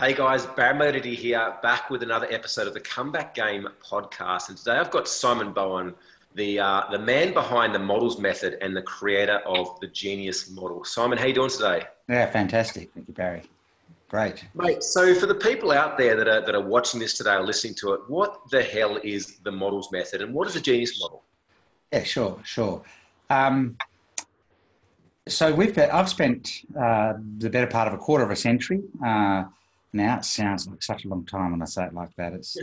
Hey guys, Barometer here, back with another episode of the Comeback Game podcast. And today I've got Simon Bowen, the man behind the models method and the creator of the Genius model. Simon, how you doing today? Yeah, fantastic. Thank you, Barry. Great. Mate, so for the people out there that are watching this today or listening to it, what the hell is the models method and what is a Genius model? Yeah, sure. I've spent the better part of a quarter of a century. Now it sounds like such a long time when I say it like that. It's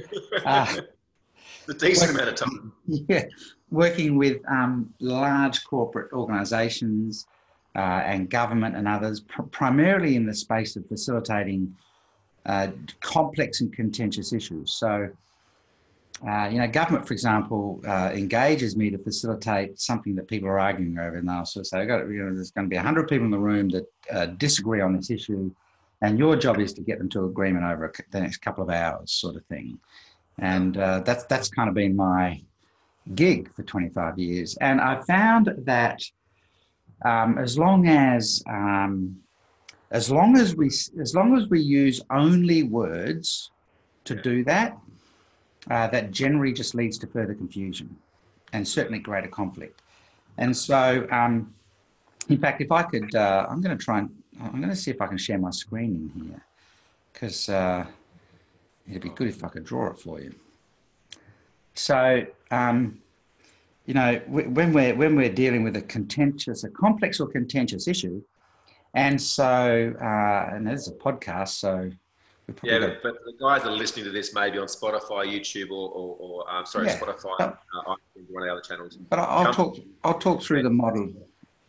A decent amount of time. yeah, working with large corporate organisations and government and others, primarily in the space of facilitating complex and contentious issues. So, government, for example, engages me to facilitate something that people are arguing over, and they'll sort of say, there's going to be 100 people in the room that disagree on this issue, and your job is to get them to agreement over the next couple of hours, sort of thing. And that's kind of been my gig for 25 years. And I found that as long as we use only words to do that, that generally just leads to further confusion and certainly greater conflict. And so, in fact, if I could, I'm going to see if I can share my screen in here, because it'd be good if I could draw it for you. So, when we're dealing with a complex or contentious issue, and so, and there's a podcast, so. Yeah, but the guys that are listening to this maybe on Spotify, YouTube, or Spotify, one of the other channels. But I'll talk through the model.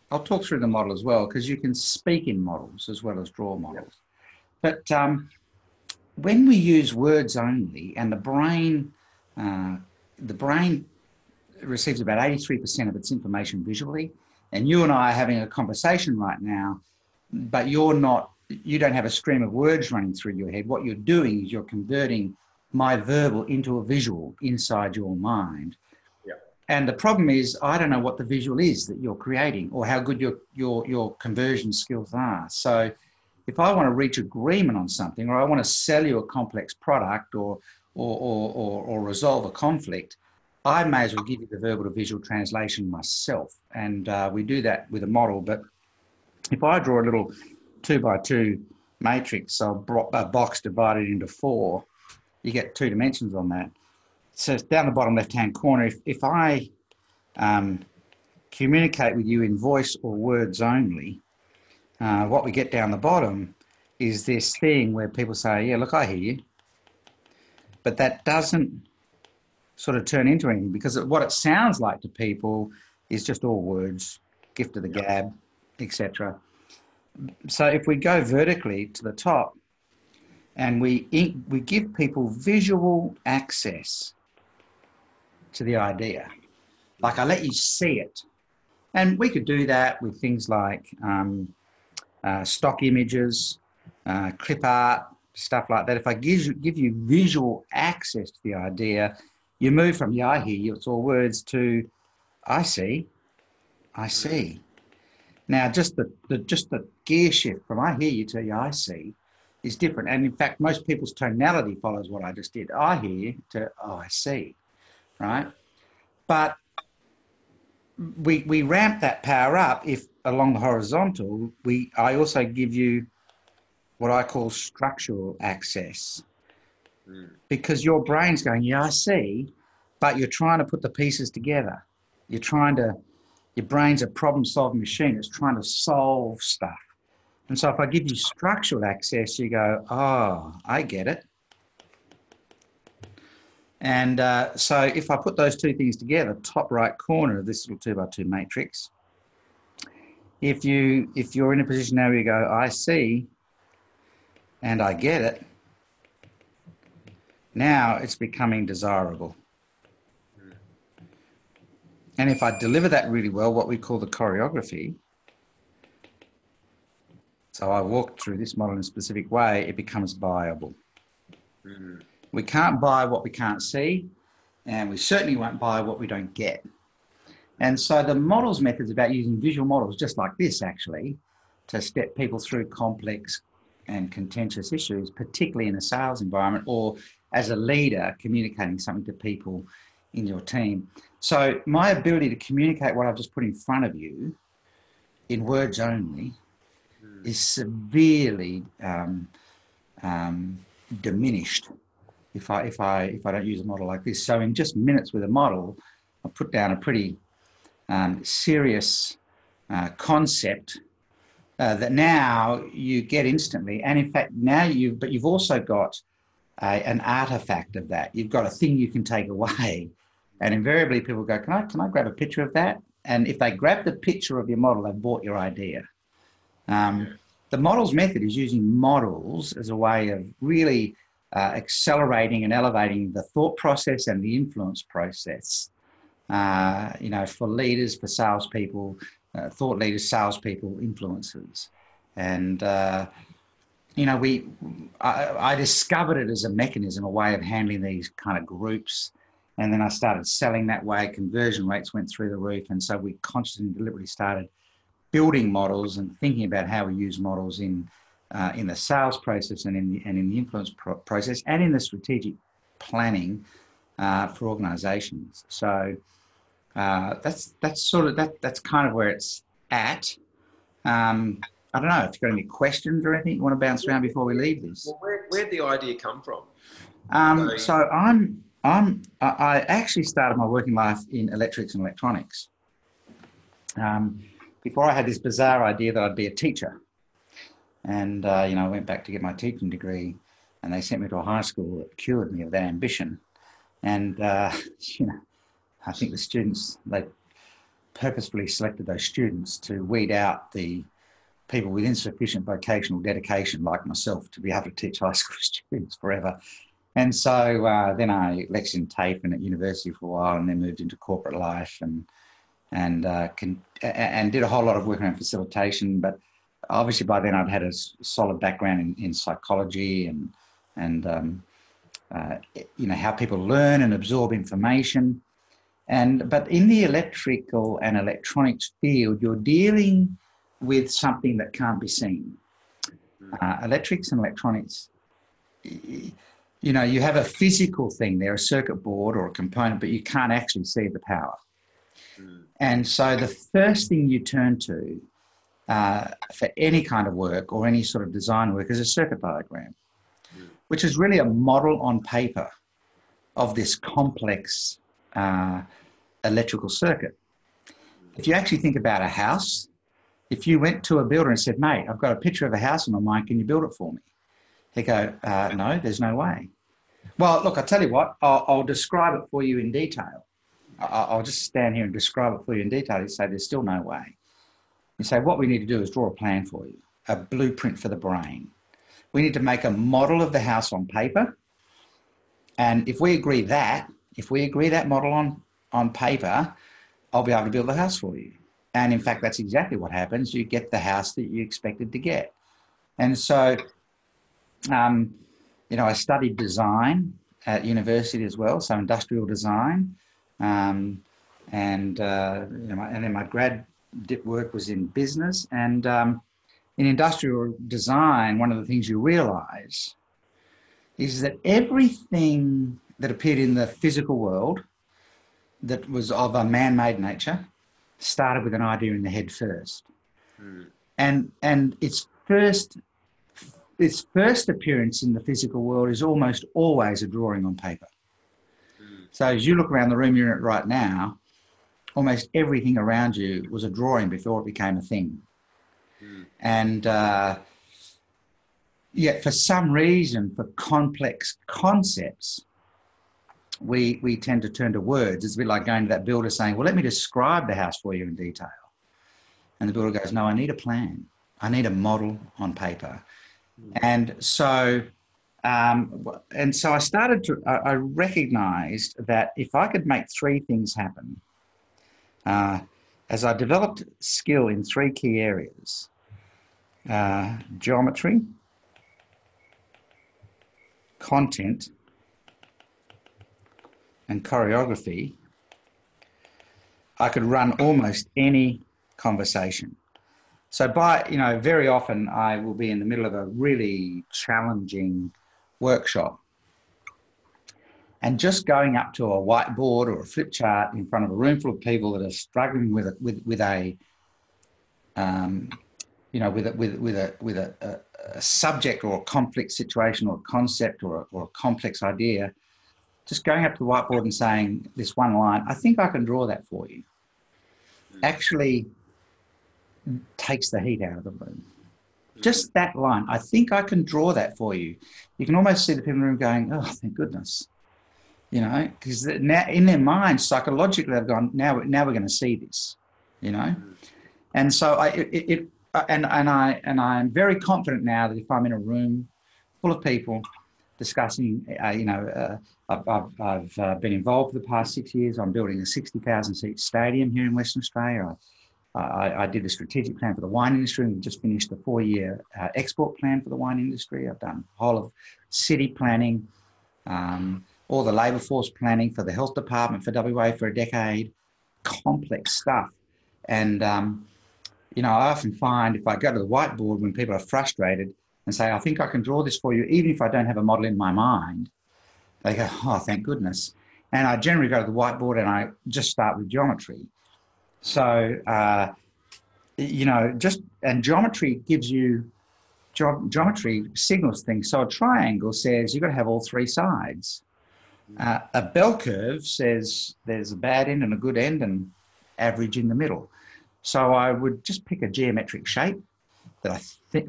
I'll talk through the model as well, because you can speak in models as well as draw models. But when we use words only, and the brain receives about 83% of its information visually, and you and I are having a conversation right now, but you don't have a stream of words running through your head. What you're doing is you're converting my verbal into a visual inside your mind. Yeah. And the problem is, I don't know what the visual is that you're creating or how good your conversion skills are. So if I want to reach agreement on something, or I want to sell you a complex product or resolve a conflict, I may as well give you the verbal to visual translation myself. And we do that with a model. But if I draw a little 2x2 matrix, so a box divided into 4, you get 2 dimensions on that. So it's down the bottom left-hand corner. If I communicate with you in voice or words only, what we get down the bottom is this thing where people say, yeah, look, I hear you. But that doesn't sort of turn into anything, because what it sounds like to people is just all words, gift of the gab, etc. So if we go vertically to the top and we give people visual access to the idea, like I let you see it. And we could do that with things like stock images, clip art, stuff like that. If I give you visual access to the idea, you move from, yeah, I hear you, it's all words, to I see. Now, just the gear shift from I hear you to yeah, I see is different. And in fact, most people's tonality follows what I just did. I hear you to oh, I see, right? But we ramp that power up if along the horizontal, I also give you what I call structural access. Because your brain's going, yeah, I see, but you're trying to put the pieces together. Your brain's a problem-solving machine. It's trying to solve stuff. And so if I give you structural access, you go, oh, I get it. And so if I put those two things together, top right corner of this little 2x2 matrix, if you're in a position now where you go, I see, and I get it, now it's becoming desirable. And if I deliver that really well, what we call the choreography, so I walk through this model in a specific way, it becomes viable. Mm-hmm. We can't buy what we can't see, and we certainly won't buy what we don't get. And so the models method is about using visual models just like this, actually, to step people through complex and contentious issues, particularly in a sales environment or as a leader communicating something to people in your team. So my ability to communicate what I've just put in front of you in words only is severely diminished if I don't use a model like this. So in just minutes with a model, I put down a pretty serious concept that now you get instantly, and in fact now you've also got an artifact of that. You've got a thing you can take away, and invariably people go, "Can I grab a picture of that?" And if they grab the picture of your model, they've bought your idea. The models method is using models as a way of really accelerating and elevating the thought process and the influence process. For leaders, for salespeople, thought leaders, salespeople, influencers, and I discovered it as a mechanism, a way of handling these kind of groups, and then I started selling that way. Conversion rates went through the roof, and so we consciously and deliberately started building models and thinking about how we use models in the sales process and in the influence process and in the strategic planning for organisations. So that's kind of where it's at. I don't know if you've got any questions or anything you want to bounce around before we leave this. Well, where'd the idea come from? So I actually started my working life in electrics and electronics. Before I had this bizarre idea that I'd be a teacher. And, I went back to get my teaching degree and they sent me to a high school that cured me of that ambition. And, I think the students, they purposefully selected those students to weed out the people with insufficient vocational dedication like myself to be able to teach high school students forever. And so then I lectured in TAFE and at university for a while and then moved into corporate life and did a whole lot of work around facilitation. But obviously by then I'd had a solid background in psychology and how people learn and absorb information. But in the electrical and electronics field, you're dealing with something that can't be seen. Electrics and electronics, you have a physical thing there, a circuit board or a component, but you can't actually see the power. And so the first thing you turn to for any kind of work or any sort of design work is a circuit diagram, which is really a model on paper of this complex electrical circuit. If you actually think about a house, if you went to a builder and said, "Mate, I've got a picture of a house in my mind, can you build it for me?" He'd go, "No, there's no way." Well, look, I'll tell you what, I'll describe it for you in detail. I'll just stand here and describe it for you in detail. You say, "There's still no way." You say, "What we need to do is draw a plan for you, a blueprint for the brain. We need to make a model of the house on paper. And if we agree that model on paper, I'll be able to build the house for you." And in fact, that's exactly what happens. You get the house that you expected to get. And so, I studied design at university as well, so industrial design. And then my grad work was in business. And in industrial design, one of the things you realize is that everything that appeared in the physical world that was of a man-made nature started with an idea in the head first. And its first appearance in the physical world is almost always a drawing on paper. So as you look around the room you're in right now, almost everything around you was a drawing before it became a thing. And yet for some reason, for complex concepts, we tend to turn to words. It's a bit like going to that builder saying, "Well, let me describe the house for you in detail." And the builder goes, "No, I need a plan. I need a model on paper." And so I recognized that if I could make three things happen, as I developed skill in three key areas, geometry, content, and choreography, I could run almost any conversation. So very often I will be in the middle of a really challenging workshop, and just going up to a whiteboard or a flip chart in front of a room full of people that are struggling with a subject or a complex situation or a concept or a complex idea, just going up to the whiteboard and saying this one line, I think I can draw that for you, actually takes the heat out of the room. Just that line, I think I can draw that for you. You can almost see the people in the room going, oh, thank goodness. Because now in their minds, psychologically, they've gone, now we're going to see this, And so I'm very confident now that if I'm in a room full of people discussing, I've been involved for the past 6 years. I'm building a 60,000 seat stadium here in Western Australia. I did the strategic plan for the wine industry, and we just finished the 4-year export plan for the wine industry. I've done the whole of city planning, all the labour force planning for the health department for WA for a decade, complex stuff. And, I often find if I go to the whiteboard when people are frustrated and say, I think I can draw this for you, even if I don't have a model in my mind, they go, oh, thank goodness. And I generally go to the whiteboard and I just start with geometry. So, and geometry gives you, geometry signals things. So a triangle says you've got to have all three sides. A bell curve says there's a bad end and a good end and average in the middle. So I would just pick a geometric shape that I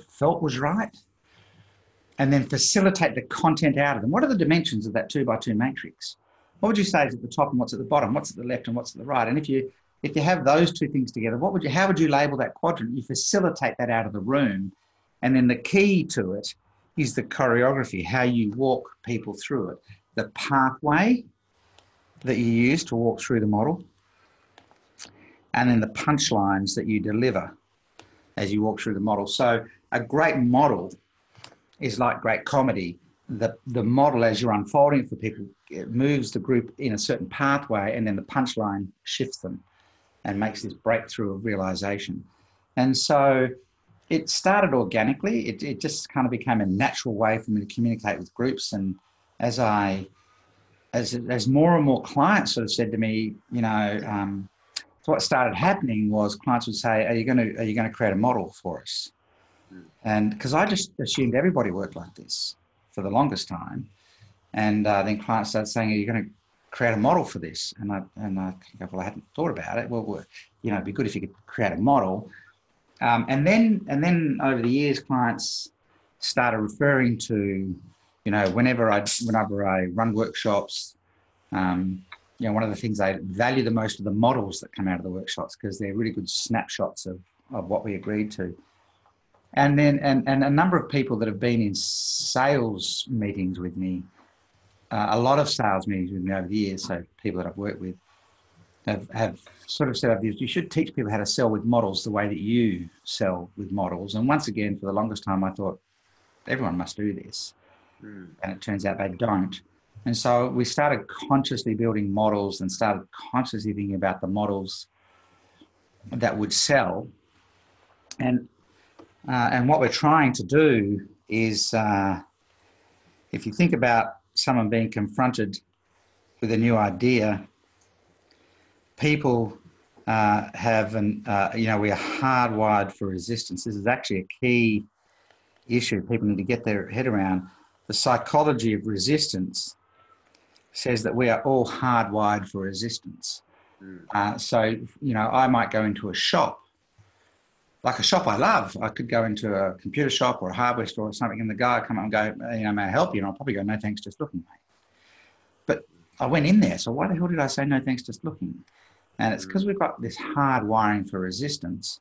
felt was right and then facilitate the content out of them. What are the dimensions of that 2x2 matrix? What would you say is at the top and what's at the bottom? What's at the left and what's at the right? And if you have those two things together, how would you label that quadrant? You facilitate that out of the room. And then the key to it is the choreography, how you walk people through it, the pathway that you use to walk through the model, and then the punchlines that you deliver as you walk through the model. So a great model is like great comedy. The model, as you're unfolding it for people, it moves the group in a certain pathway, and then the punchline shifts them and makes this breakthrough of realization. And so it started organically. It just kind of became a natural way for me to communicate with groups. And as more and more clients sort of said to me, so what started happening was clients would say, are you going to create a model for us? And because I just assumed everybody worked like this for the longest time. And then clients started saying, are you going to create a model for this? And I go, well, I hadn't thought about it. Well, it'd be good if you could create a model. And then over the years, clients started referring to, whenever I run workshops, one of the things they value the most are the models that come out of the workshops, because they're really good snapshots of what we agreed to. And then and a number of people that have been in sales meetings with me, a lot of sales meetings with me over the years, so people that I've worked with, have sort of said, you should teach people how to sell with models the way that you sell with models. And once again, for the longest time, I thought everyone must do this. And it turns out they don't. And so we started consciously building models and started consciously thinking about the models that would sell. And what we're trying to do is, if you think about someone being confronted with a new idea, people we are hardwired for resistance. This is actually a key issue people need to get their head around. The psychology of resistance says that we are all hardwired for resistance. So, I might go into a shop, like a shop I love. I could go into a computer shop or a hardware store or something, and the guy would come up and go, may I help you? And I'll probably go, no, thanks, just looking, mate. But I went in there, so why the hell did I say no, thanks, just looking? And it's because we've got this hard wiring for resistance,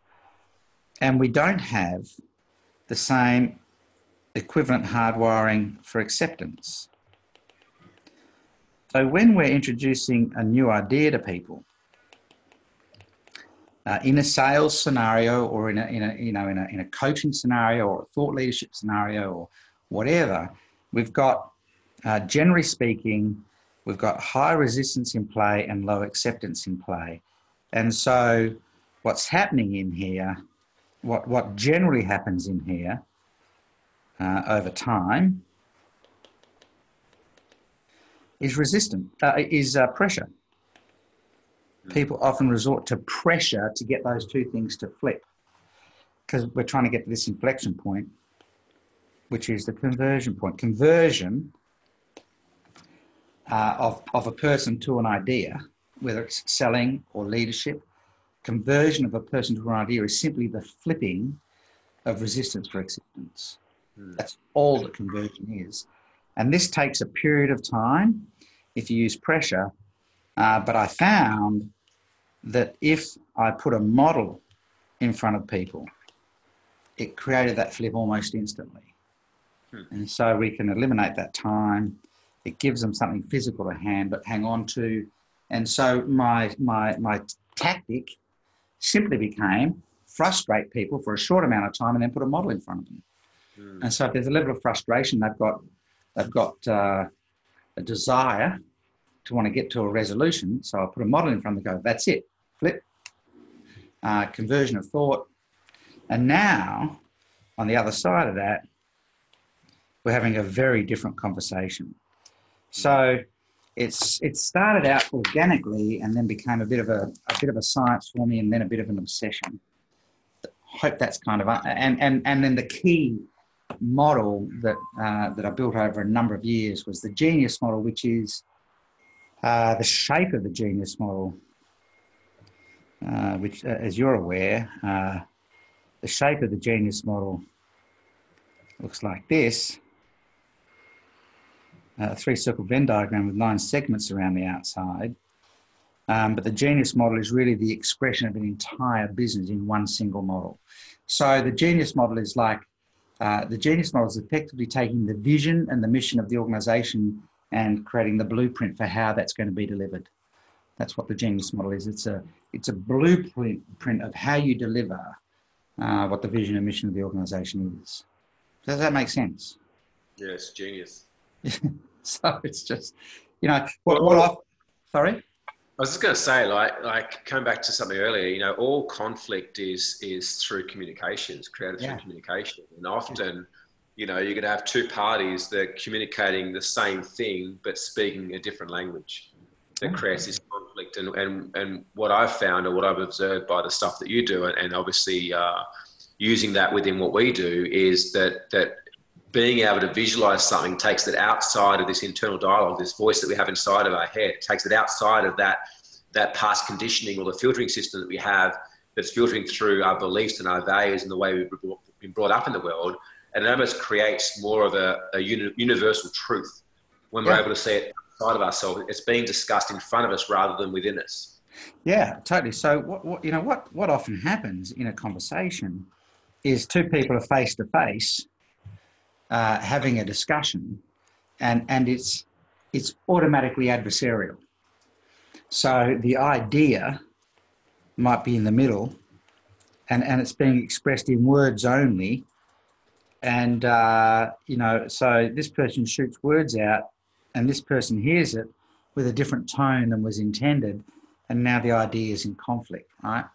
and we don't have the same equivalent hardwiring for acceptance. So when we're introducing a new idea to people, in a sales scenario or in a coaching scenario or a thought leadership scenario or whatever, we've got, generally speaking, we've got high resistance in play and low acceptance in play. And so what's happening in here what generally happens in here over time is pressure. People often resort to pressure to get those two things to flip, because we're trying to get to this inflection point, which is the conversion point. Conversion of a person to an idea, whether it's selling or leadership, conversion of a person to an idea is simply the flipping of resistance for acceptance. That's all that conversion is. And this takes a period of time if you use pressure. But I found that if I put a model in front of people, it created that flip almost instantly. And so we can eliminate that time. It gives them something physical to hang on to. And so my tactic simply became frustrate people for a short amount of time and then put a model in front of them. And so if there's a level of frustration, they've got a desire to want to get to a resolution. So I put a model in front of them and go, that's it, flip, conversion of thought. And now on the other side of that, we're having a very different conversation. So it started out organically and then became a bit of a science for me and then a bit of an obsession. Hope that's kind of, and then the key model that I built over a number of years was the genius model, which is the shape of the genius model, which, as you're aware, the shape of the genius model looks like this. A three-circle Venn diagram with 9 segments around the outside. But the genius model is really the expression of an entire business in one single model. So the genius model is like, the genius model is effectively taking the vision and the mission of the organisation and creating the blueprint for how that's going to be delivered. That's what the genius model is. It's a blueprint of how you deliver what the vision and mission of the organisation is. Does that make sense? Yes, genius. So it's just, sorry? I was just going to say, like coming back to something earlier, all conflict is through communications, created through communication. And often, you're going to have two parties that are communicating the same thing, but speaking a different language that creates this conflict. And what I've found or what I've observed by the stuff that you do, and obviously using that within what we do, is that being able to visualize something takes it outside of this internal dialogue, this voice that we have inside of our head, takes it outside of that past conditioning or the filtering system that we have that's filtering through our beliefs and our values and the way we've been brought up in the world. And it almost creates more of a universal truth when we're able to see it outside of ourselves. It's being discussed in front of us rather than within us. Yeah, totally. So what often happens in a conversation is two people are face to face having a discussion, and it's automatically adversarial. So the idea might be in the middle, and it's being expressed in words only. And so this person shoots words out, and this person hears it with a different tone than was intended, and now the idea is in conflict, right?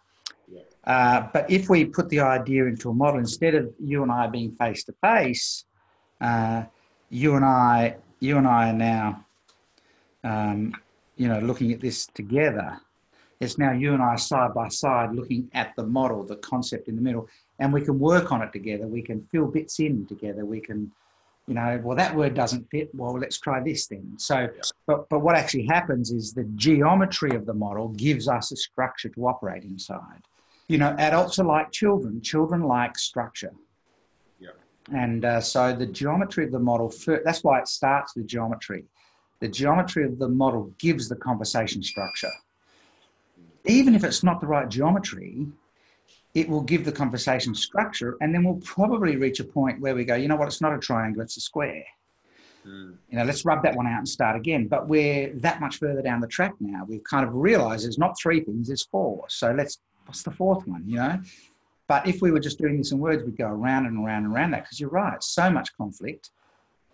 Yeah. But if we put the idea into a model, instead of you and I being face to face, you and I are now, looking at this together. It's now you and I side by side looking at the model, the concept in the middle, and we can work on it together. We can fill bits in together. We can, well, that word doesn't fit. Well, let's try this then. So, but what actually happens is the geometry of the model gives us a structure to operate inside. Adults are like children. Children like structure. And so the geometry of the model, that's why it starts with geometry. The geometry of the model gives the conversation structure. Even if it's not the right geometry, it will give the conversation structure, and then we'll probably reach a point where we go, it's not a triangle, it's a square. Let's rub that one out and start again. But we're that much further down the track now. We've kind of realised there's not 3 things, there's 4. So what's the 4th one, But if we were just doing this in words, we'd go around and around and around that, because you're right, so much conflict,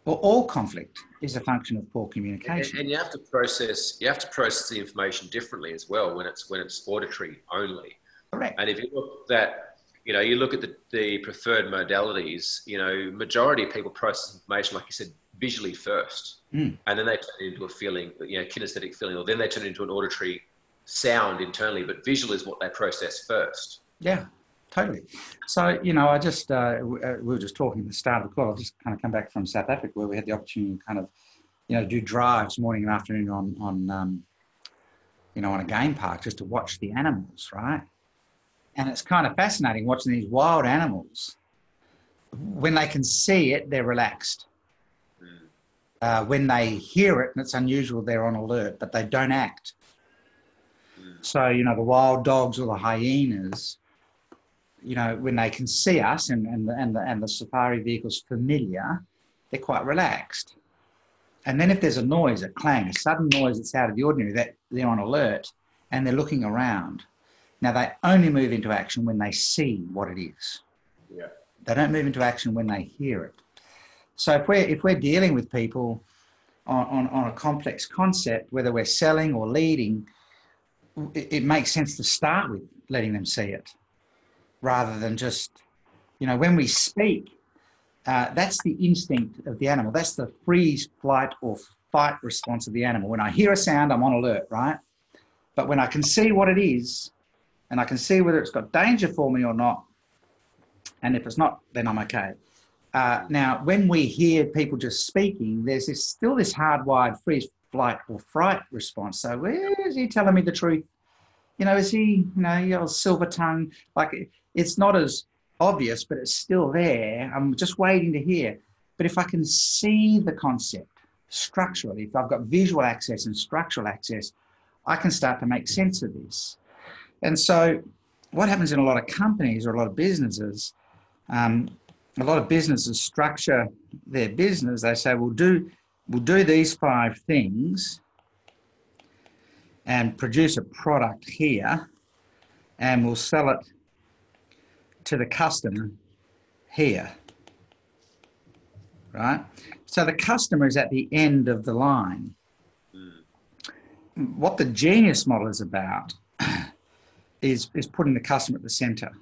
or all conflict is a function of poor communication. And you have to process the information differently as well when it's auditory only. Correct. And if you look at that, You know, you look at the preferred modalities, you know, majority of people process information, like you said, visually first. And then they turn it into a feeling, you know, kinesthetic feeling, or then they turn it into an auditory sound internally, but visual is what they process first. Yeah, totally. So, you know, I just, we were just talking at the start of the call. I just kind of come back from South Africa where we had the opportunity to kind of, you know, do drives morning and afternoon on you know, on a game park just to watch the animals, right? And it's kind of fascinating watching these wild animals. When they can see it, they're relaxed. When they hear it and it's unusual, they're on alert, but they don't act. So, you know, the wild dogs or the hyenas, you know, when they can see us and the safari vehicle's familiar, they're quite relaxed. And then if there's a noise, a clang, a sudden noise that's out of the ordinary, that they're on alert and they're looking around. Now, they only move into action when they see what it is. Yeah. They don't move into action when they hear it. So if we're dealing with people on a complex concept, whether we're selling or leading, it makes sense to start with letting them see it rather than just, you know, when we speak, that's the instinct of the animal. That's the freeze, flight, or fight response of the animal. When I hear a sound, I'm on alert, right? But when I can see what it is, and I can see whether it's got danger for me or not, and if it's not, then I'm okay. Now, when we hear people just speaking, there's still this hardwired freeze, flight, or fright response. So, is he telling me the truth? You know, is he, you know, your silver tongue? Like, it's not as obvious, but it's still there. I'm just waiting to hear. But if I can see the concept structurally, if I've got visual access and structural access, I can start to make sense of this. And so what happens in a lot of companies or a lot of businesses, structure their business. They say, we'll do these 5 things and produce a product here, and we'll sell it to the customer here, right? So the customer is at the end of the line. What the genius model is about is putting the customer at the center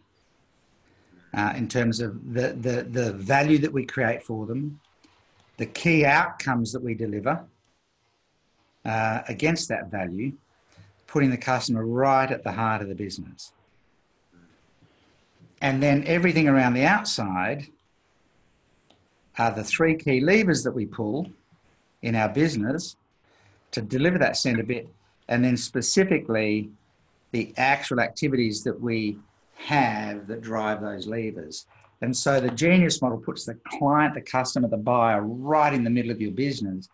in terms of the value that we create for them, the key outcomes that we deliver against that value, putting the customer right at the heart of the business. And then everything around the outside are the 3 key levers that we pull in our business to deliver that center bit, and then specifically the actual activities that we have that drive those levers. And so the genius model puts the client, the customer, the buyer right in the middle of your business.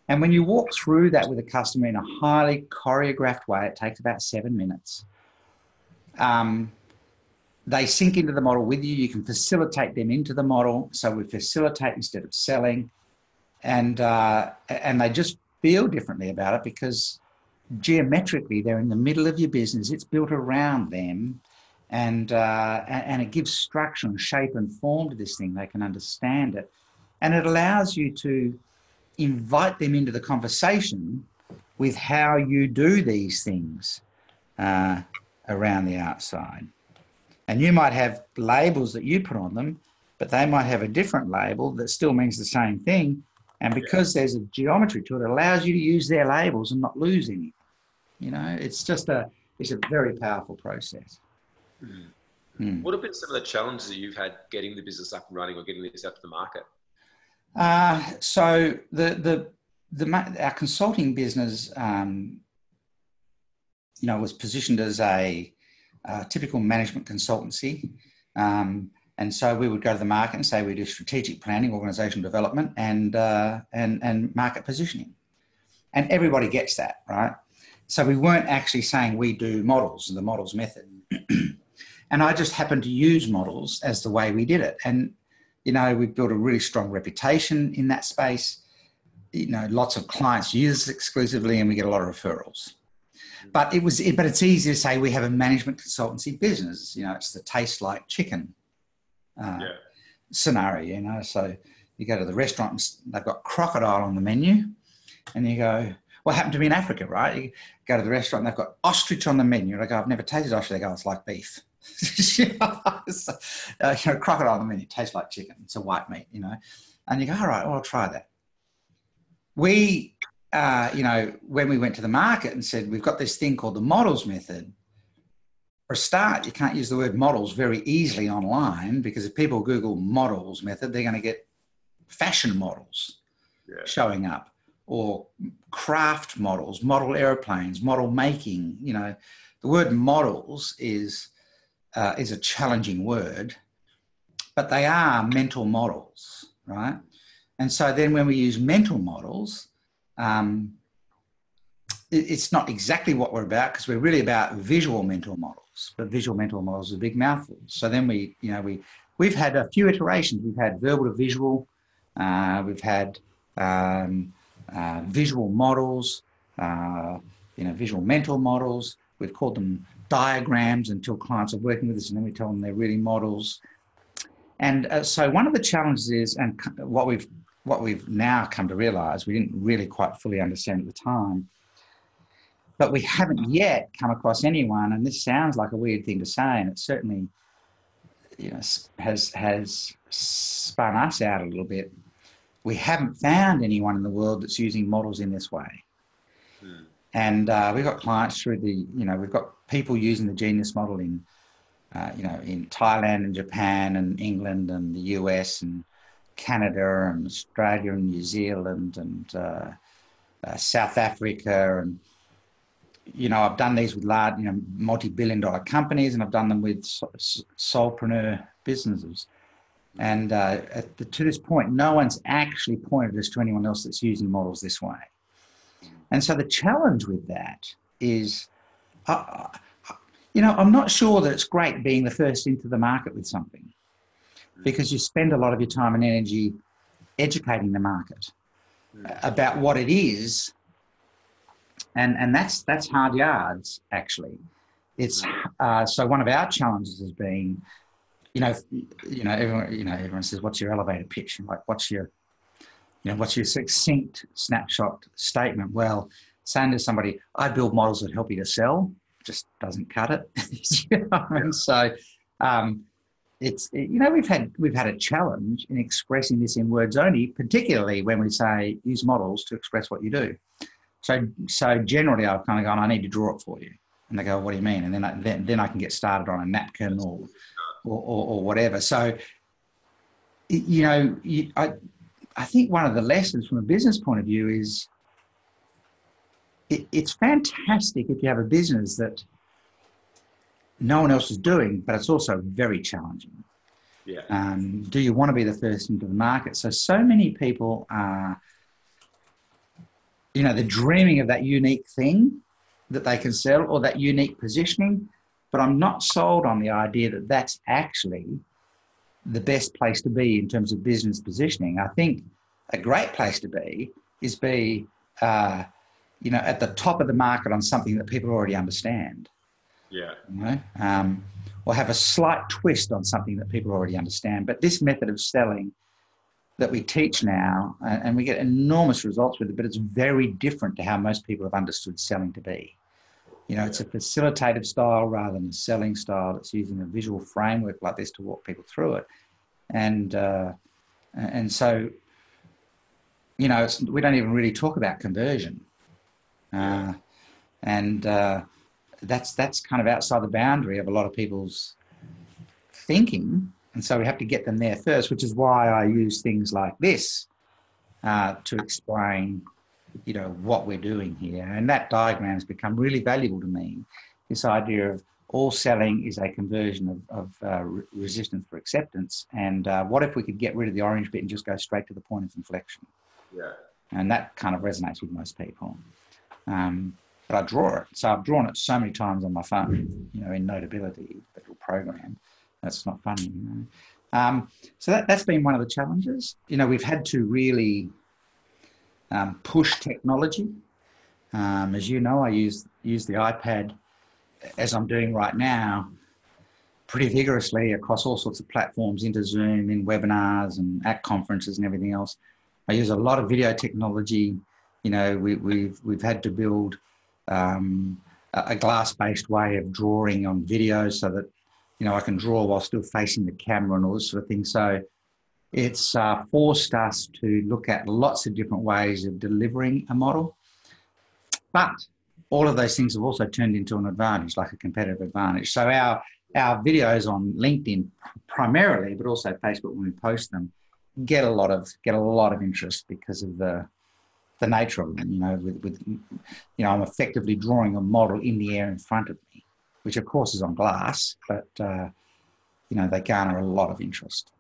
And when you walk through that with a customer in a highly choreographed way, it takes about 7 minutes. They sink into the model with you. You can facilitate them into the model. So we facilitate instead of selling. And they just feel differently about it because geometrically they're in the middle of your business. It's built around them. And it gives structure and shape and form to this thing. They can understand it. And it allows you to invite them into the conversation with how you do these things around the outside. And you might have labels that you put on them, but they might have a different label that still means the same thing. And because there's a geometry to it, it allows you to use their labels and not lose any. You know, it's a very powerful process. What have been some of the challenges that you've had getting the business up and running or getting this out to the market? So our consulting business, was positioned as a typical management consultancy. And so we would go to the market and say we do strategic planning, organizational development, and market positioning. And everybody gets that, right? So we weren't actually saying we do models, the models method. And I just happened to use models as the way we did it. And, we've built a really strong reputation in that space. Lots of clients use it exclusively and we get a lot of referrals. But it's easy to say we have a management consultancy business. It's the taste like chicken scenario, So you go to the restaurant and they've got crocodile on the menu and you go, what happened to me in Africa, right? You go to the restaurant and they've got ostrich on the menu. And I go, I've never tasted ostrich. They go, it's like beef. Crocodile, I mean, it tastes like chicken. It's a white meat, And you go, all right, well, I'll try that. We, when we went to the market and said, we've got this thing called the models method, for a start, you can't use the word models very easily online, because if people Google models method, they're going to get fashion models showing up, or craft models, model airplanes, model making. The word models is a challenging word, but they are mental models, right? And so then when we use mental models, it's not exactly what we're about, because we're really about visual mental models, but visual mental models are a big mouthful. So then we've had a few iterations. We've had verbal to visual, we've had visual models, visual mental models. We've called them diagrams until clients are working with us, and then we tell them they're really models. And so one of the challenges is, and what we've now come to realise, we didn't really quite fully understand at the time, but we haven't yet come across anyone, and this sounds like a weird thing to say, and it certainly has spun us out a little bit. We haven't found anyone in the world that's using models in this way. And we've got clients through we've got people using the Genius model in Thailand and Japan and England and the US and Canada and Australia and New Zealand and South Africa. And, I've done these with large, multi-billion-dollar companies, and I've done them with solopreneur businesses. And to this point, no one's actually pointed us to anyone else that's using models this way. And so the challenge with that is, I'm not sure that it's great being the first into the market with something, because you spend a lot of your time and energy educating the market about what it is. And that's hard yards, actually. It's so one of our challenges has been, everyone says, "What's your elevator pitch?" And like, what's your succinct snapshot statement? Well, saying to somebody, "I build models that help you to sell," just doesn't cut it. And so, we've had a challenge in expressing this in words only, particularly when we say use models to express what you do. So generally, I've kind of gone, "I need to draw it for you," and they go, "What do you mean?" And then I can get started on a napkin or whatever. So, I think one of the lessons from a business point of view is it's fantastic if you have a business that no one else is doing, but it's also very challenging. Yeah. Do you want to be the first into the market? So many people are, they're dreaming of that unique thing that they can sell, or that unique positioning, but I'm not sold on the idea that that's actually the best place to be in terms of business positioning. I think a great place to be is at the top of the market on something that people already understand. Yeah. Or have a slight twist on something that people already understand. But this method of selling that we teach now, and we get enormous results with it, but it's very different to how most people have understood selling to be. It's a facilitative style rather than a selling style. It's using a visual framework like this to walk people through it. And so, we don't even really talk about conversion. That's kind of outside the boundary of a lot of people's thinking. And so we have to get them there first, which is why I use things like this to explain, what we're doing here. And that diagram has become really valuable to me. This idea of all selling is a conversion of resistance for acceptance. And what if we could get rid of the orange bit and just go straight to the point of inflection? Yeah. And that kind of resonates with most people. But I draw it. So I've drawn it so many times on my phone, in Notability, the little program. That's not funny, So that's been one of the challenges. We've had to really push technology. As you know, I use the iPad, as I'm doing right now, pretty vigorously across all sorts of platforms, into Zoom, in webinars and at conferences and everything else. I use a lot of video technology. We've had to build a glass-based way of drawing on video so that I can draw while still facing the camera and all this sort of thing. So it's forced us to look at lots of different ways of delivering a model. But all of those things have also turned into an advantage, like a competitive advantage. So our videos on LinkedIn primarily, but also Facebook when we post them, get a lot of interest because of the nature of them. I'm effectively drawing a model in the air in front of me, which of course is on glass, but they garner a lot of interest.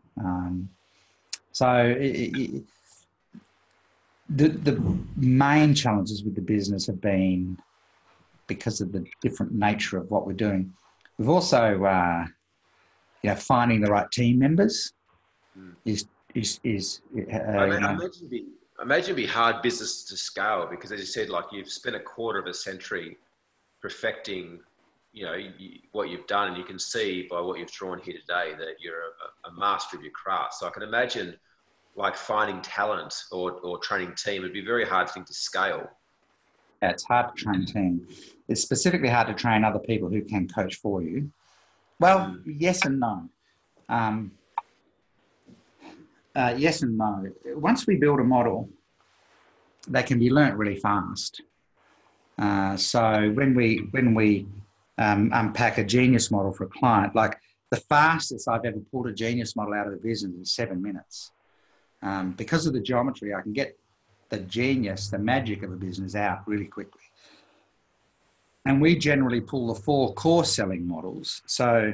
The main challenges with the business have been because of the different nature of what we're doing. We've also, finding the right team members is I imagine it'd be hard business to scale because, as you said, like you've spent a quarter of a century perfecting, what you've done, and you can see by what you've drawn here today that you're a master of your craft. So I can imagine, like finding talent or training team would be a very hard thing to scale. Yeah, it's hard to train team. It's specifically hard to train other people who can coach for you. Well, yes and no. Yes and no. Once we build a model, they can be learnt really fast. So when we unpack a genius model for a client, like the fastest I've ever pulled a genius model out of the business is 7 minutes. Because of the geometry, I can get the genius, the magic of a business out really quickly. And we generally pull the 4 core selling models. So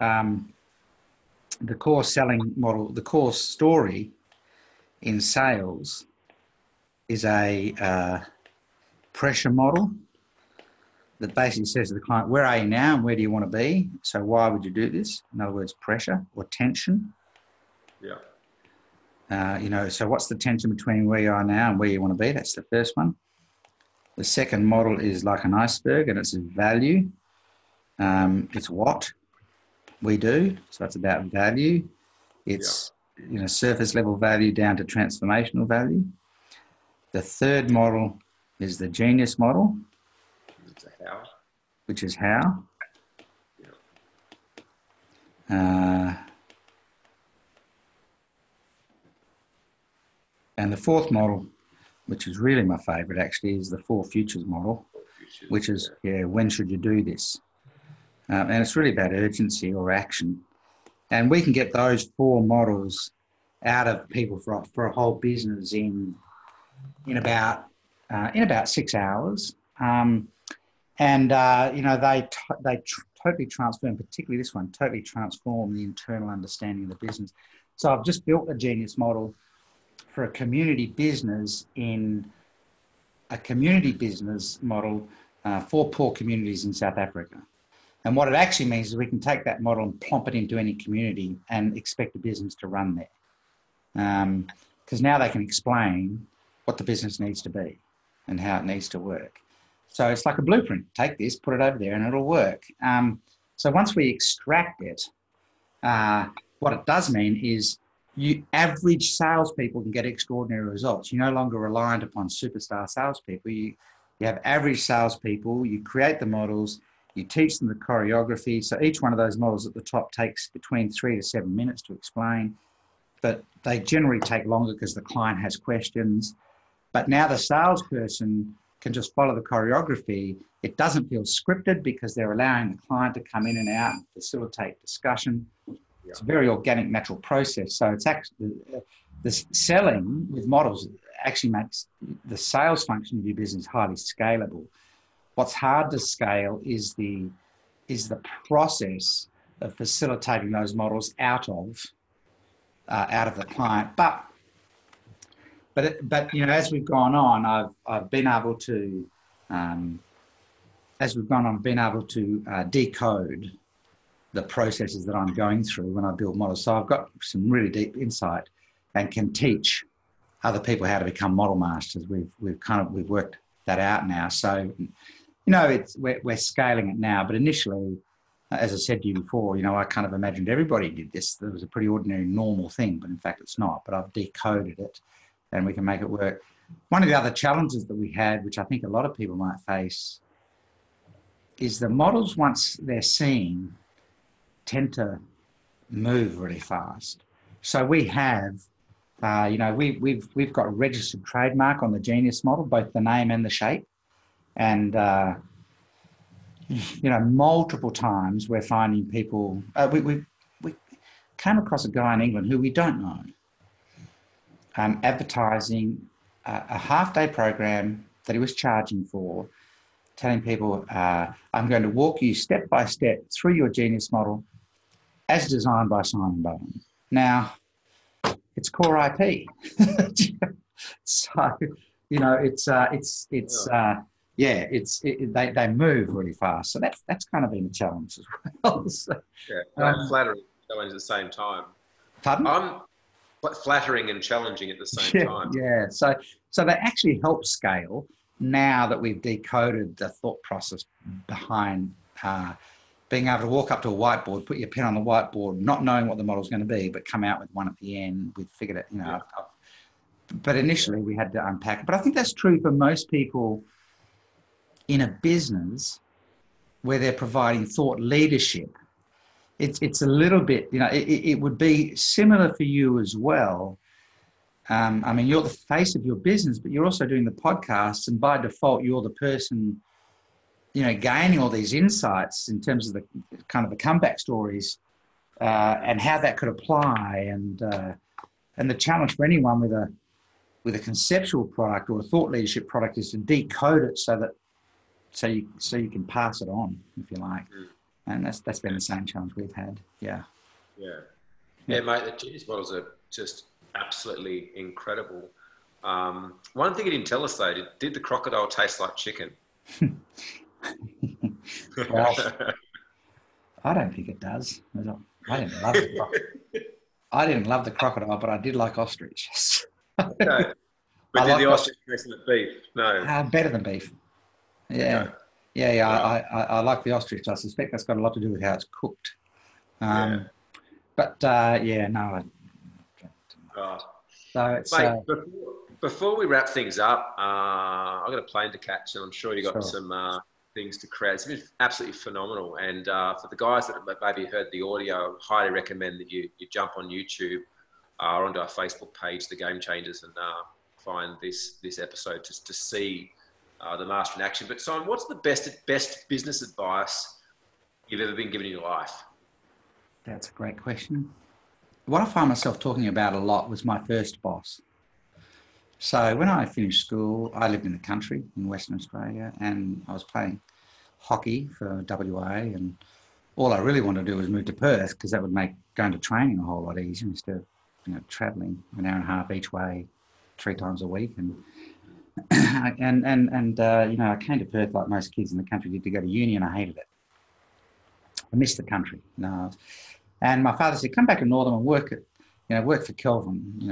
the core selling model, the core story in sales is a pressure model that basically says to the client, where are you now and where do you want to be? So why would you do this? In other words, pressure or tension. Yeah. So what's the tension between where you are now and where you want to be? That's the first one. The second model is like an iceberg, and it's value. It's what we do. So it's about value. It's surface level value down to transformational value. The third model is the genius model, which is how. And the fourth model, which is really my favourite actually, is the 4 futures model, which is, when should you do this? And it's really about urgency or action. And we can get those 4 models out of people for a whole business in about 6 hours. They totally transform, particularly this one, totally transform the internal understanding of the business. So I've just built a genius model for a community business model for poor communities in South Africa. And what it actually means is we can take that model and plonk it into any community and expect a business to run there. Because now they can explain what the business needs to be and how it needs to work. So it's like a blueprint. Take this, put it over there, and it'll work. So once we extract it, what it does mean is average salespeople can get extraordinary results. You're no longer reliant upon superstar salespeople. You have average salespeople, you create the models, you teach them the choreography. So each one of those models at the top takes between 3 to 7 minutes to explain, but they generally take longer because the client has questions. But now the salesperson can just follow the choreography. It doesn't feel scripted because they're allowing the client to come in and out and facilitate discussion. It's a very organic, natural process. So it's actually the selling with models actually makes the sales function of your business highly scalable. What's hard to scale is the process of facilitating those models out of the client. But as we've gone on, I've been able to decode the processes that I'm going through when I build models. So I've got some really deep insight and can teach other people how to become model masters. We've worked that out now. So, we're scaling it now, but initially, as I said to you before, I kind of imagined everybody did this. It was a pretty ordinary, normal thing, but in fact it's not. But I've decoded it and we can make it work. One of the other challenges that we had, which I think a lot of people might face, is the models, once they're seen, tend to move really fast. So we have, we've got a registered trademark on the Genius model, both the name and the shape. And, multiple times we're finding people, we came across a guy in England who we don't know, advertising a half-day program that he was charging for, telling people, I'm going to walk you step by step through your Genius model as designed by Simon Bowen. Now, it's core IP. So, they move really fast. So that's kind of been a challenge as well. So, flattering and challenging at the same time. Pardon? I'm flattering and challenging at the same time. Yeah. So they actually help scale now that we've decoded the thought process behind being able to walk up to a whiteboard, put your pen on the whiteboard, not knowing what the model's going to be, but come out with one at the end. We've figured it, But initially we had to unpack it. But I think that's true for most people in a business where they're providing thought leadership. It's a little bit, it would be similar for you as well. You're the face of your business, but you're also doing the podcasts, and by default, you're the person, gaining all these insights in terms of the kind of the comeback stories and how that could apply. And the challenge for anyone with a conceptual product or a thought leadership product is to decode it so you can pass it on, if you like. And that's been the same challenge we've had. Yeah, mate. The Genius models are just absolutely incredible. One thing you didn't tell us though, did the crocodile taste like chicken? Well, I don't think it does. I didn't love the crocodile, but I did like ostrich. Okay. But did the ostrich taste like beef? No. Better than beef. Yeah. Okay. Yeah. I like the ostrich. I suspect that's got a lot to do with how it's cooked. But no. Right. So it's. Mate, before we wrap things up, I've got a plane to catch, and I'm sure you've got some things to create. It's been absolutely phenomenal. And for the guys that have maybe heard the audio, I highly recommend that you jump on YouTube or onto our Facebook page, The Game Changers, and find this episode just to see the master in action. But Simon, what's the best business advice you've ever been given in your life? That's a great question. What I find myself talking about a lot was my first boss. So when I finished school, I lived in the country in Western Australia, and I was playing hockey for WA, and all I really wanted to do was move to Perth because that would make going to training a whole lot easier instead of travelling an hour and a half each way 3 times a week. And I came to Perth like most kids in the country did to go to uni, and I hated it. I missed the country. And my father said, come back to Northern and work for Kelvin.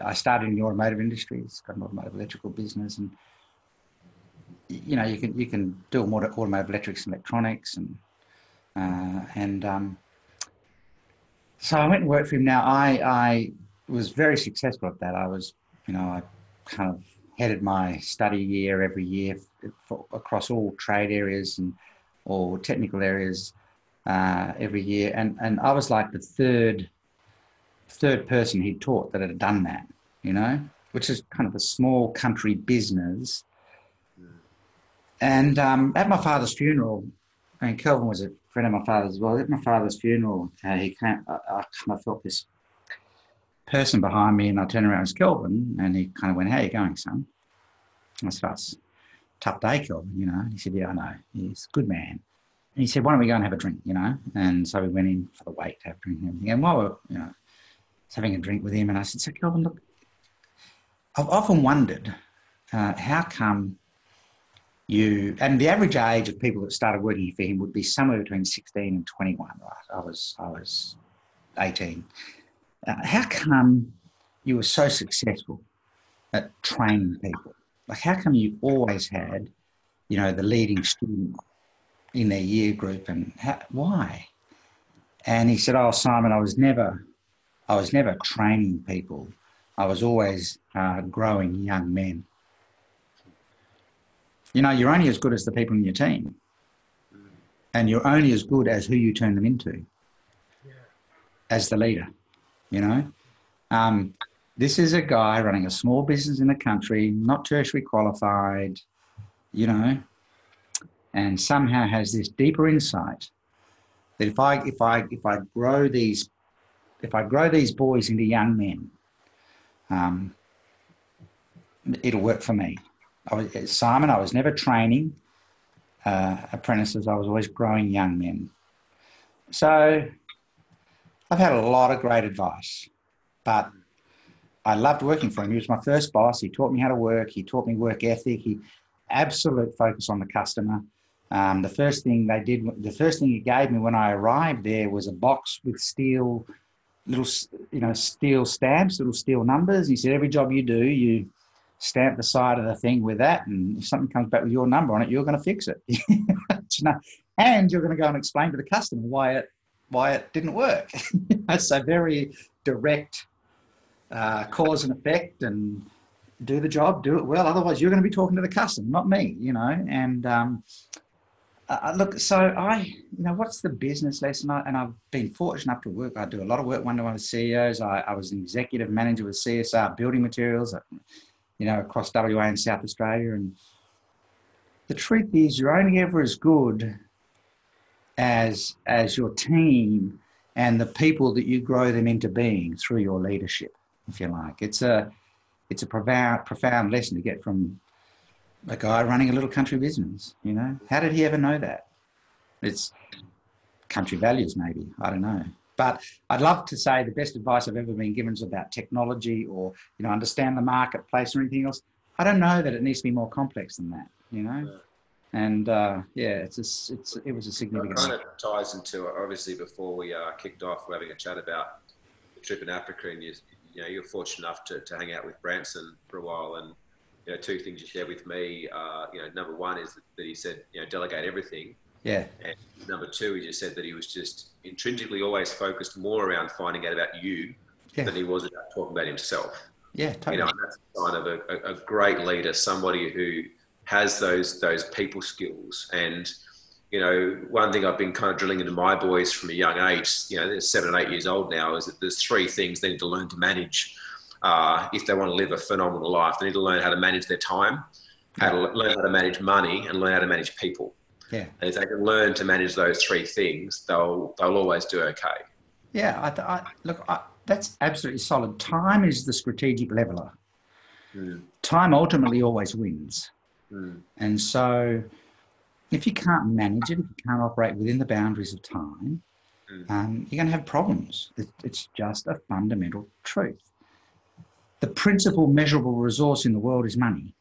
I started in the automotive industry. He's got an automotive electrical business, and you can do automotive electrics and electronics, so I went and worked for him. Now I was very successful at that. I was, I kind of headed my study year every year across all trade areas and all technical areas every year, and I was like the third person he taught that had done that, which is kind of a small country business. And at my father's funeral, and Kelvin was a friend of my father's as well, at my father's funeral, I kind of felt this person behind me, and I turned around, it was Kelvin, and he kind of went, how are you going, son? And I said, it's a tough day, Kelvin, And he said, yeah, I know, he's a good man. And he said, why don't we go and have a drink, And so we went in for the wait to have a drink and everything. And while we were, having a drink with him, and I said, so Kelvin, look, I've often wondered how come and the average age of people that started working for him would be somewhere between 16 and 21, right? I was 18. How come you were so successful at training people? Like, how come you always had, the leading student in their year group, and why? And he said, oh, Simon, I was never training people. I was always growing young men. You're only as good as the people in your team. And you're only as good as who you turn them into as the leader, you know. This is a guy running a small business in the country, not tertiary qualified, you know, and somehow has this deeper insight that if I grow these boys into young men, it'll work for me. Simon, I was never training apprentices. I was always growing young men. So I've had a lot of great advice, but I loved working for him. He was my first boss. He taught me how to work. He taught me work ethic. He absolute focus on the customer. The first thing he gave me when I arrived there was a box with steel stamps, little steel numbers. He said, every job you do, you stamp the side of the thing with that, and if something comes back with your number on it, you're going to fix it. And you're going to go and explain to the customer why it didn't work. So very direct, cause and effect, and do the job, do it well. Otherwise, you're going to be talking to the customer, not me, you know. And look, so what's the business lesson? And I've been fortunate enough to work. I do a lot of work one-to-one with CEOs. I was an executive manager with CSR Building Materials, across WA and South Australia. And the truth is, you're only ever as good as your team and the people that you grow them into being through your leadership, if you like. It's a profound lesson to get from a guy running a little country business, you know. How did he ever know that? It's country values, maybe. I don't know. But I'd love to say the best advice I've ever been given is about technology or, understand the marketplace or anything else. I don't know that it needs to be more complex than that, you know. Yeah. And it was a significant. It kind of ties into, obviously, before we kicked off, we're having a chat about the trip in Africa, and you're fortunate enough to hang out with Branson for a while. And two things you shared with me. Number one is that he said, delegate everything. Yeah. And number two, he just said that he was just intrinsically always focused more around finding out about you than he was about talking about himself. Yeah, totally. And that's a sign of a great leader, somebody who has those people skills. And, one thing I've been kind of drilling into my boys from a young age, they're 7 and 8 years old now, is that there's 3 things they need to learn to manage if they want to live a phenomenal life. They need to learn how to manage their time, learn how to manage money, and learn how to manage people. Yeah. And if they can learn to manage those 3 things, they'll always do okay. Yeah, that's absolutely solid. Time is the strategic leveler. Time ultimately always wins. And so if you can't manage it, if you can't operate within the boundaries of time, you're going to have problems. It's just a fundamental truth. The principal measurable resource in the world is money.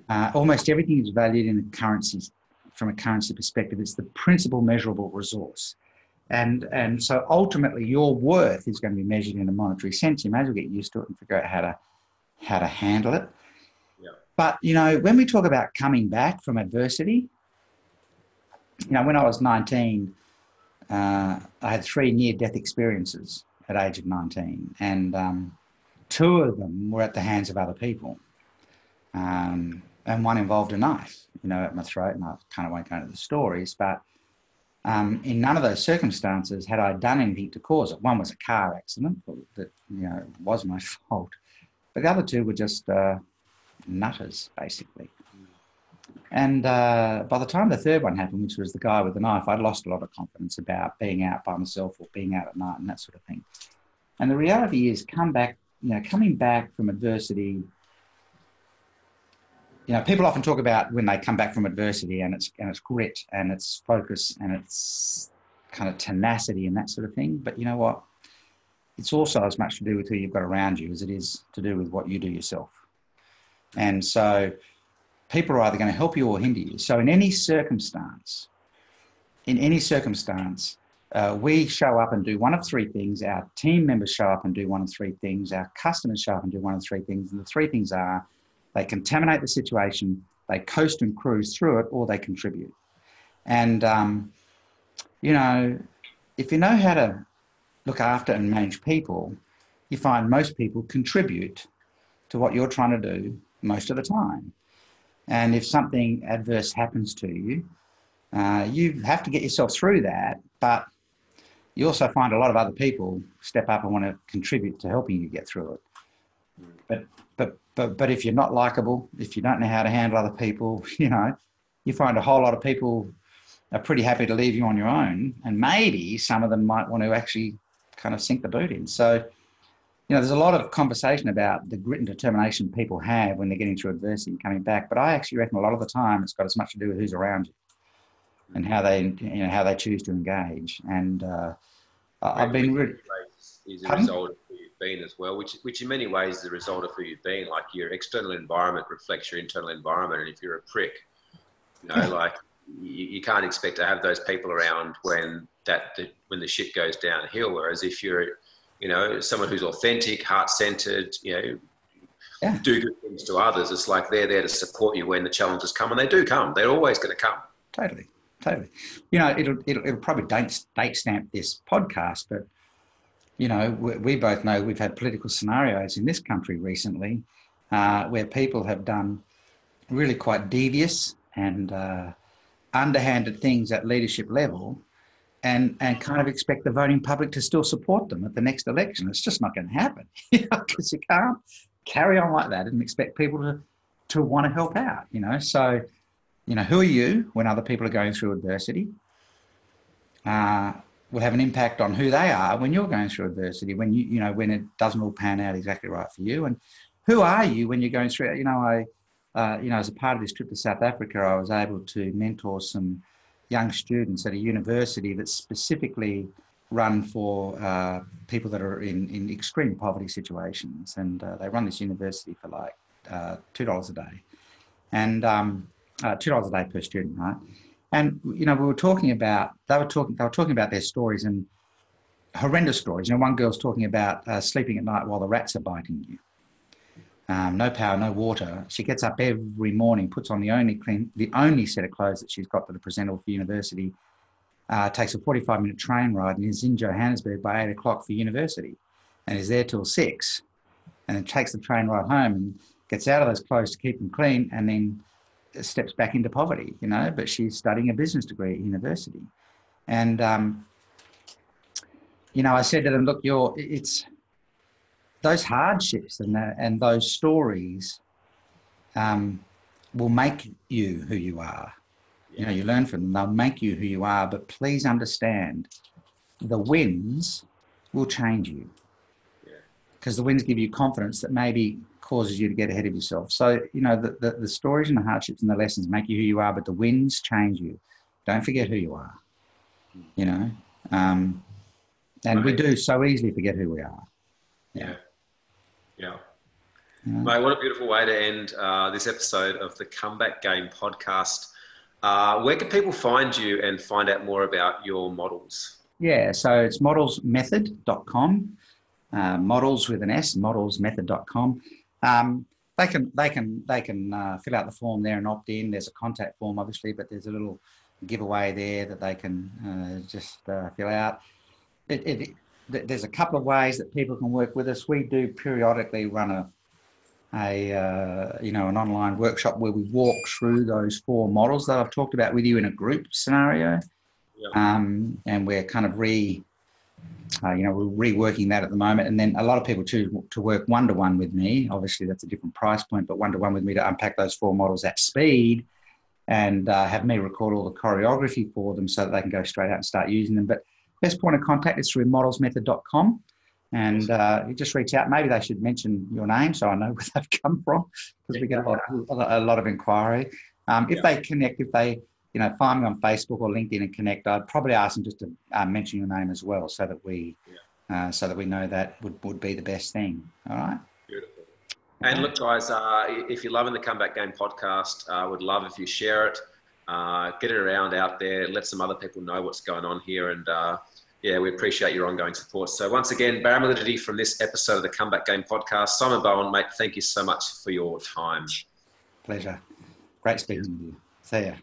Almost everything is valued in currencies. From a currency perspective, it's the principal measurable resource. And so ultimately your worth is going to be measured in a monetary sense. You may as well get used to it and figure out how to handle it. Yeah. But, when we talk about coming back from adversity, when I was 19, I had 3 near-death experiences at age of 19. And 2 of them were at the hands of other people. And one involved a knife, at my throat, and I kind of won't go into the stories, but in none of those circumstances had I done anything to cause it. One was a car accident that, was my fault, but the other 2 were just nutters, basically. And by the time the 3rd one happened, which was the guy with the knife, I'd lost a lot of confidence about being out by myself or being out at night and that sort of thing. And the reality is coming back from adversity. People often talk about when they come back from adversity and it's grit and it's focus and it's kind of tenacity and that sort of thing. But you know what? It's also as much to do with who you've got around you as it is to do with what you do yourself. And so people are either going to help you or hinder you. So in any circumstance, we show up and do one of 3 things. Our team members show up and do one of 3 things. Our customers show up and do one of 3 things. And the 3 things are: they contaminate the situation, they coast and cruise through it, or they contribute. And, if you know how to look after and manage people, you find most people contribute to what you're trying to do most of the time. And if something adverse happens to you, You have to get yourself through that, but you also find a lot of other people step up and want to contribute to helping you get through it. But if you're not likable, if you don't know how to handle other people, you find a whole lot of people are pretty happy to leave you on your own, and maybe some of them might want to actually kind of sink the boot in. So, there's a lot of conversation about the grit and determination people have when they're getting through adversity and coming back. But I actually reckon a lot of the time it's got as much to do with who's around you and how they choose to engage. And I've been really... is a result of who you've been as well, which in many ways is the result of who you've been. Like, your external environment reflects your internal environment, and if you're a prick, like, you can't expect to have those people around when the shit goes downhill. Whereas if you're someone who's authentic, heart-centered, do good things to others, it's like they're there to support you when the challenges come, and they do come. They're always going to come. Totally. It'll probably date stamp this podcast, but we both know we've had political scenarios in this country recently where people have done really quite devious and underhanded things at leadership level, and kind of expect the voting public to still support them at the next election. It's just not going to happen, because you can't carry on like that and expect people to want to help out. So who are you when other people are going through adversity? Will have an impact on who they are when you're going through adversity, when when it doesn't all pan out exactly right for you. And who are you when you're going through it? As a part of this trip to South Africa, I was able to mentor some young students at a university that's specifically run for people that are in extreme poverty situations. And they run this university for like $2 a day. And $2 a day per student, right? And we were talking about they were talking about their stories, and horrendous stories. One girl's talking about sleeping at night while the rats are biting you. No power, no water. She gets up every morning, puts on the only set of clothes that she's got that are presentable for university. Takes a 45-minute train ride and is in Johannesburg by 8 o'clock for university, and is there till 6. And then takes the train ride home and gets out of those clothes to keep them clean, and then steps back into poverty, but she's studying a business degree at university. And, I said to them, look, it's those hardships and those stories will make you who you are. You learn from them, they'll make you who you are, but please understand the wins will change you, because the wins give you confidence that maybe causes you to get ahead of yourself. So, the stories and the hardships and the lessons make you who you are, but the wins change you. Don't forget who you are, and we do so easily forget who we are. Yeah. Mate, what a beautiful way to end this episode of the Comeback Game podcast. Where can people find you and find out more about your models? Yeah, so it's modelsmethod.com, models with an S, modelsmethod.com. They can fill out the form there and opt in. There's a contact form, obviously, but there's a little giveaway there that they can just fill out. There's a couple of ways that people can work with us. We do periodically run an online workshop where we walk through those 4 models that I've talked about with you in a group scenario. And we're kind of we're reworking that at the moment. And then a lot of people choose to work one-to-one with me. Obviously, that's a different price point, but one-to-one with me to unpack those 4 models at speed and have me record all the choreography for them so that they can go straight out and start using them. But best point of contact is through modelsmethod.com. And you just reach out. Maybe they should mention your name so I know where they've come from, because we get a lot of inquiry. If they connect, if they find me on Facebook or LinkedIn and connect, I'd probably ask them just to mention your name as well, so that we know that would be the best thing. All right. Beautiful. And look, guys, if you're loving the Comeback Game podcast, I would love if you share it, get it around out there, let some other people know what's going on here, and we appreciate your ongoing support. So once again, Baramalidity from this episode of the Comeback Game podcast. Simon Bowen, mate, thank you so much for your time. Pleasure. Great speaking with you. See ya.